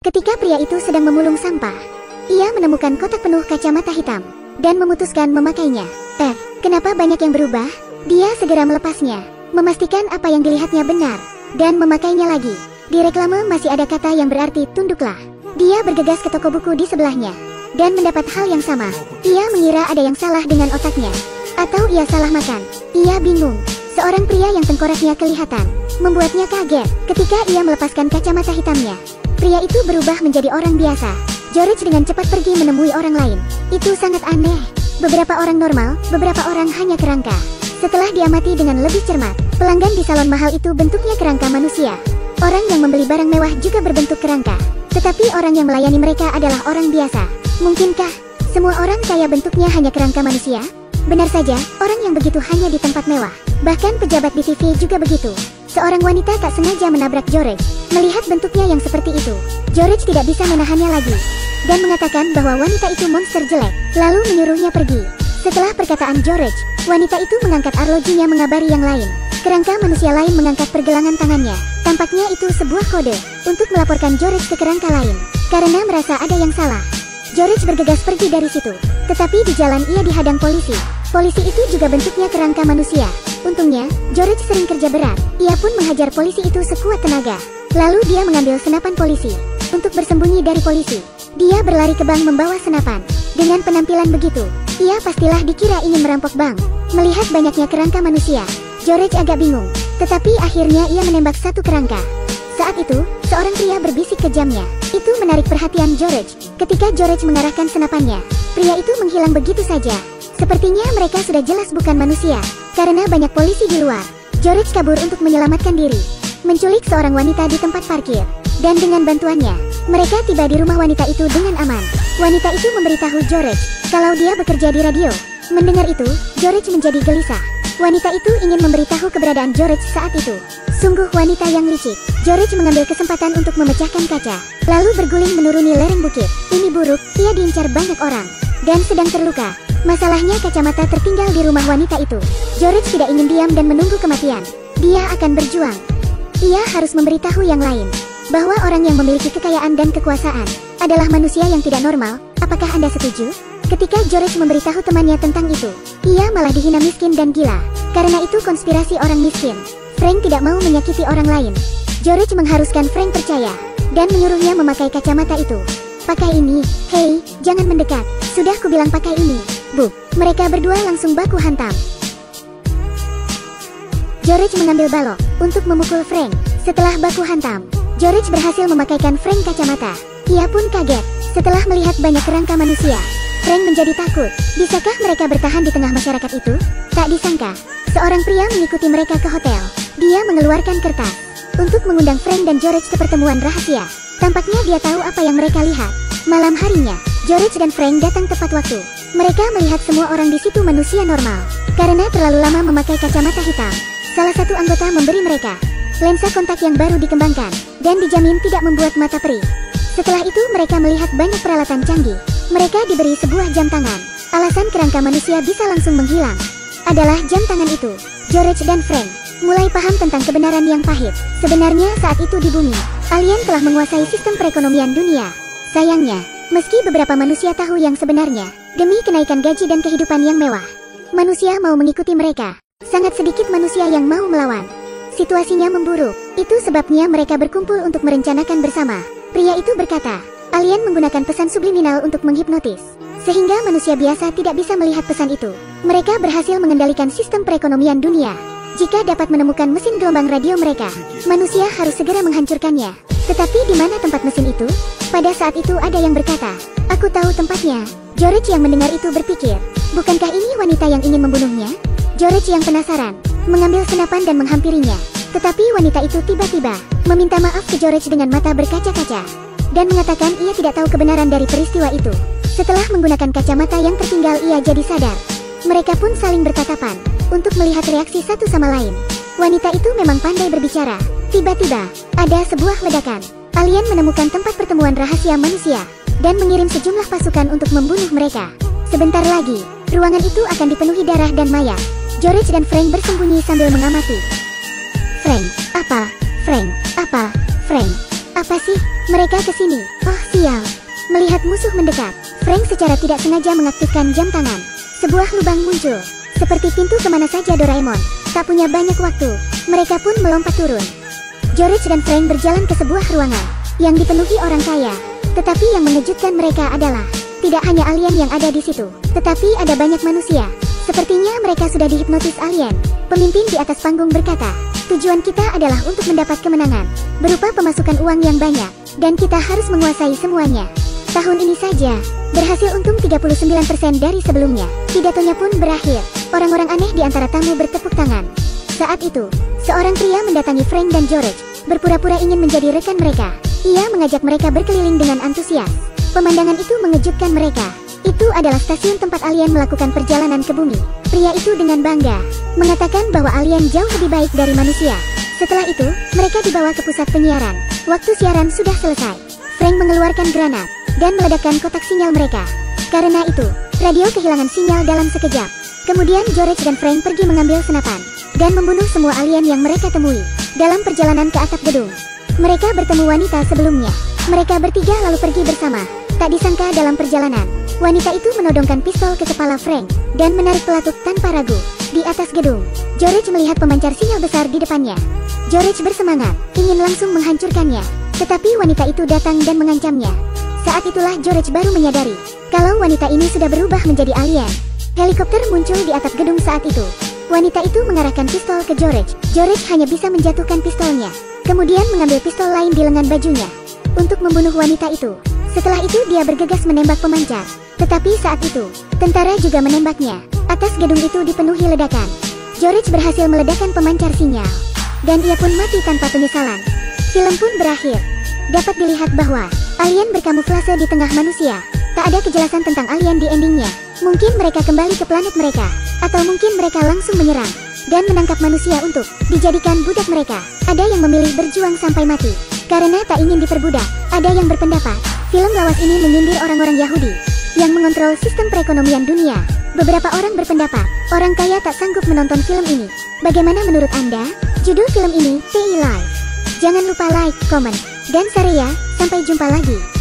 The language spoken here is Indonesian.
Ketika pria itu sedang memulung sampah, ia menemukan kotak penuh kacamata hitam dan memutuskan memakainya. Kenapa banyak yang berubah? Dia segera melepasnya, memastikan apa yang dilihatnya benar, dan memakainya lagi. Di reklame masih ada kata yang berarti tunduklah. Dia bergegas ke toko buku di sebelahnya dan mendapat hal yang sama. Ia mengira ada yang salah dengan otaknya, atau ia salah makan. Ia bingung. Seorang pria yang tengkoraknya kelihatan membuatnya kaget ketika ia melepaskan kacamata hitamnya. Pria itu berubah menjadi orang biasa. George dengan cepat pergi menemui orang lain. Itu sangat aneh. Beberapa orang normal, beberapa orang hanya kerangka. Setelah diamati dengan lebih cermat, pelanggan di salon mahal itu bentuknya kerangka manusia. Orang yang membeli barang mewah juga berbentuk kerangka. Tetapi orang yang melayani mereka adalah orang biasa. Mungkinkah semua orang kaya bentuknya hanya kerangka manusia? Benar saja, orang yang begitu hanya di tempat mewah. Bahkan pejabat di TV juga begitu. Seorang wanita tak sengaja menabrak George. Melihat bentuknya yang seperti itu, George tidak bisa menahannya lagi dan mengatakan bahwa wanita itu monster jelek, lalu menyuruhnya pergi. Setelah perkataan George, wanita itu mengangkat arlojinya mengabari yang lain. Kerangka manusia lain mengangkat pergelangan tangannya. Tampaknya itu sebuah kode untuk melaporkan George ke kerangka lain karena merasa ada yang salah. George bergegas pergi dari situ, tetapi di jalan ia dihadang polisi. Polisi itu juga bentuknya kerangka manusia. Untungnya, George sering kerja berat. Ia pun menghajar polisi itu sekuat tenaga. Lalu dia mengambil senapan polisi untuk bersembunyi dari polisi. Dia berlari ke bank membawa senapan. Dengan penampilan begitu, ia pastilah dikira ingin merampok bank. Melihat banyaknya kerangka manusia, George agak bingung. Tetapi akhirnya ia menembak satu kerangka. Saat itu, seorang pria berbisik kejamnya. Itu menarik perhatian George. Ketika George mengarahkan senapannya, pria itu menghilang begitu saja. Sepertinya mereka sudah jelas bukan manusia. Karena banyak polisi di luar, George kabur untuk menyelamatkan diri, menculik seorang wanita di tempat parkir. Dan dengan bantuannya, mereka tiba di rumah wanita itu dengan aman. Wanita itu memberitahu George kalau dia bekerja di radio. Mendengar itu, George menjadi gelisah. Wanita itu ingin memberitahu keberadaan George saat itu. Sungguh wanita yang licik. George mengambil kesempatan untuk memecahkan kaca, lalu berguling menuruni lereng bukit. Ini buruk, ia diincar banyak orang dan sedang terluka. Masalahnya kacamata tertinggal di rumah wanita itu. George tidak ingin diam dan menunggu kematian. Dia akan berjuang. Ia harus memberitahu yang lain bahwa orang yang memiliki kekayaan dan kekuasaan adalah manusia yang tidak normal. Apakah Anda setuju? Ketika George memberitahu temannya tentang itu, ia malah dihina miskin dan gila. Karena itu konspirasi orang miskin. Frank tidak mau menyakiti orang lain. George mengharuskan Frank percaya dan menyuruhnya memakai kacamata itu. Pakai ini. Hei, jangan mendekat. Sudah kubilang pakai ini. Bu, mereka berdua langsung baku hantam. George mengambil balok untuk memukul Frank. Setelah baku hantam, George berhasil memakaikan Frank kacamata. Ia pun kaget setelah melihat banyak kerangka manusia. Frank menjadi takut. Bisakah mereka bertahan di tengah masyarakat itu? Tak disangka, seorang pria mengikuti mereka ke hotel. Dia mengeluarkan kertas untuk mengundang Frank dan George ke pertemuan rahasia. Tampaknya dia tahu apa yang mereka lihat. Malam harinya, George dan Frank datang tepat waktu. Mereka melihat semua orang di situ manusia normal karena terlalu lama memakai kacamata hitam. Salah satu anggota memberi mereka lensa kontak yang baru dikembangkan dan dijamin tidak membuat mata perih. Setelah itu mereka melihat banyak peralatan canggih. Mereka diberi sebuah jam tangan. Alasan kerangka manusia bisa langsung menghilang adalah jam tangan itu. George dan Frank mulai paham tentang kebenaran yang pahit. Sebenarnya saat itu di bumi, alien telah menguasai sistem perekonomian dunia. Sayangnya, meski beberapa manusia tahu yang sebenarnya, demi kenaikan gaji dan kehidupan yang mewah, manusia mau mengikuti mereka. Sangat sedikit manusia yang mau melawan. Situasinya memburuk. Itu sebabnya mereka berkumpul untuk merencanakan bersama. Pria itu berkata, alien menggunakan pesan subliminal untuk menghipnotis, sehingga manusia biasa tidak bisa melihat pesan itu. Mereka berhasil mengendalikan sistem perekonomian dunia. Jika dapat menemukan mesin gelombang radio mereka, manusia harus segera menghancurkannya. Tetapi di mana tempat mesin itu? Pada saat itu ada yang berkata, aku tahu tempatnya. George yang mendengar itu berpikir, bukankah ini wanita yang ingin membunuhnya? George yang penasaran, mengambil senapan dan menghampirinya. Tetapi wanita itu tiba-tiba meminta maaf ke George dengan mata berkaca-kaca dan mengatakan ia tidak tahu kebenaran dari peristiwa itu. Setelah menggunakan kacamata yang tertinggal ia jadi sadar. Mereka pun saling bertatapan untuk melihat reaksi satu sama lain. Wanita itu memang pandai berbicara. Tiba-tiba, ada sebuah ledakan. Alien menemukan tempat pertemuan rahasia manusia dan mengirim sejumlah pasukan untuk membunuh mereka. Sebentar lagi, ruangan itu akan dipenuhi darah dan mayat. George dan Frank bersembunyi sambil mengamati. Frank, apa? Frank, apa? Frank, Apa sih? Mereka kesini. Oh sial. Melihat musuh mendekat, Frank secara tidak sengaja mengaktifkan jam tangan. Sebuah lubang muncul. Seperti pintu kemana saja Doraemon. Tak punya banyak waktu. Mereka pun melompat turun. George dan Frank berjalan ke sebuah ruangan yang dipenuhi orang kaya. Tetapi yang mengejutkan mereka adalah tidak hanya alien yang ada di situ, tetapi ada banyak manusia. Sepertinya mereka sudah dihipnotis alien. Pemimpin di atas panggung berkata, tujuan kita adalah untuk mendapat kemenangan, berupa pemasukan uang yang banyak, dan kita harus menguasai semuanya. Tahun ini saja, berhasil untung 39% dari sebelumnya. Pidatonya pun berakhir. Orang-orang aneh di antara tamu bertepuk tangan. Saat itu, seorang pria mendatangi Frank dan George, berpura-pura ingin menjadi rekan mereka. Ia mengajak mereka berkeliling dengan antusias. Pemandangan itu mengejutkan mereka. Itu adalah stasiun tempat alien melakukan perjalanan ke bumi. Pria itu dengan bangga mengatakan bahwa alien jauh lebih baik dari manusia. Setelah itu, mereka dibawa ke pusat penyiaran. Waktu siaran sudah selesai. Frank mengeluarkan granat dan meledakkan kotak sinyal mereka. Karena itu, radio kehilangan sinyal dalam sekejap. Kemudian George dan Frank pergi mengambil senapan dan membunuh semua alien yang mereka temui. Dalam perjalanan ke atap gedung, mereka bertemu wanita sebelumnya. Mereka bertiga lalu pergi bersama. Tak disangka dalam perjalanan, wanita itu menodongkan pistol ke kepala Frank dan menarik pelatuk tanpa ragu. Di atas gedung, George melihat pemancar sinyal besar di depannya. George bersemangat, ingin langsung menghancurkannya. Tetapi wanita itu datang dan mengancamnya. Saat itulah George baru menyadari kalau wanita ini sudah berubah menjadi alien. Helikopter muncul di atap gedung saat itu. Wanita itu mengarahkan pistol ke George. George hanya bisa menjatuhkan pistolnya, kemudian mengambil pistol lain di lengan bajunya untuk membunuh wanita itu. Setelah itu dia bergegas menembak pemancar. Tetapi saat itu, tentara juga menembaknya. Atas gedung itu dipenuhi ledakan. George berhasil meledakkan pemancar sinyal, dan ia pun mati tanpa penyesalan. Film pun berakhir. Dapat dilihat bahwa alien berkamuflase di tengah manusia. Tak ada kejelasan tentang alien di endingnya. Mungkin mereka kembali ke planet mereka, atau mungkin mereka langsung menyerang dan menangkap manusia untuk dijadikan budak mereka. Ada yang memilih berjuang sampai mati karena tak ingin diperbudak. Ada yang berpendapat film lawas ini menyindir orang-orang Yahudi yang mengontrol sistem perekonomian dunia. Beberapa orang berpendapat orang kaya tak sanggup menonton film ini. Bagaimana menurut Anda? Judul film ini TI Live. Jangan lupa like, komen, dan share ya. Sampai jumpa lagi.